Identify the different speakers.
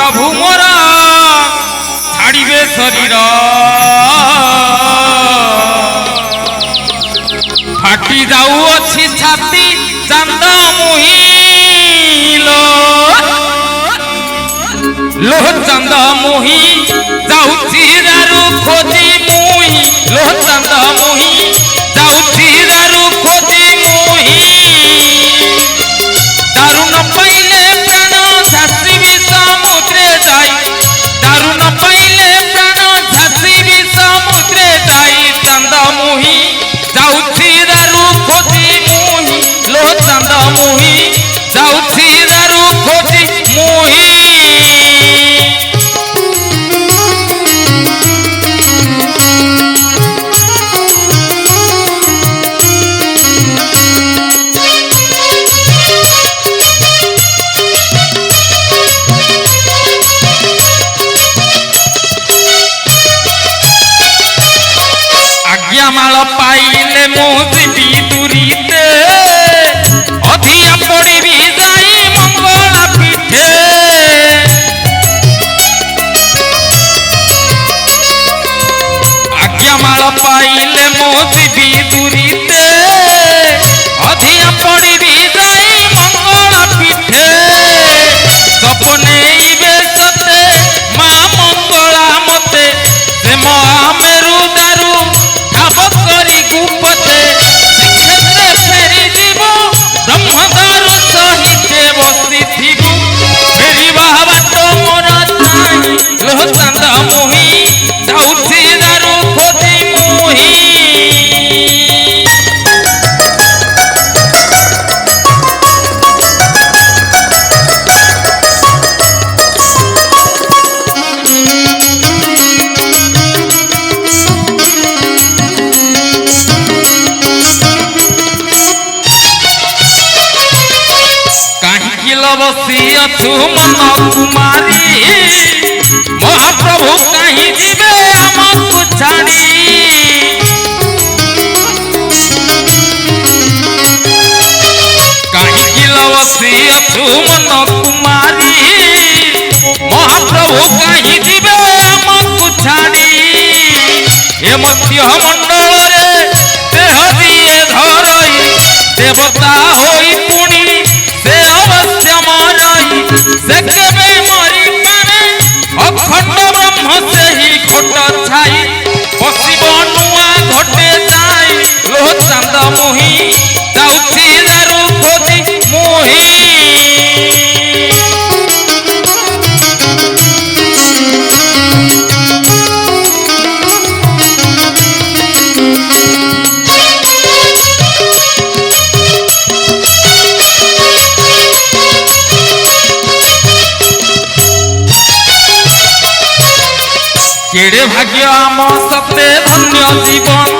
Speaker 1: महाप्रभु मोर छाड़िबे शरीर फाटी जाऊँगी छाती चांद मुहिलो लो चांद मुहि जाऊँगी दारू खोजी मुहि लो चांद मुहि जाऊँगी दारू खोजी मुहि दारू न पाइले प्राण झाँसीबी समुद्रे जाई दारू न पाइले प्राण झाँसीबी समुद्रे जाई चांद मुहि जाऊँगी दारू खोजी मुहि लो चांद मुहि जाऊँगी दारू खोजी मुहि माल पाइले मुझी दूरीते अधिया पड़ी जाई मंगला पीठे आज्ञा माल पाइले मुझी दूरीते अधिया पड़ी जाई मंगला पीठे सपने बेसते माँ मंगला मते से मेरु दारू करी गुपते श्रीक्षेत्र फेरी जीव ब्रह्मदारू सहिते बसी थीबु फेरी बाबा तो मोर ताई लो चांद मुहि जाऊँगी दारू खोजी मुहि बसी अछु मन कुमारी महाप्रभु कहीं जीवे हमको छाड़ी कहीं बसी अछु मन कुमारी महाप्रभु कहीं जीवे हमको छाड़ी हे मध्य मंडल रे देह दिए धरई देवता होई पुणी से अवश्य मरई से केबे मरी पारे अखंड ब्रह्म से ही घट छाई बसिब नुआ घटे जाई लो चांद मुहि जाऊँगी दारू खोजी मुहि केड़े भाग्य आम सते धन्य जीवन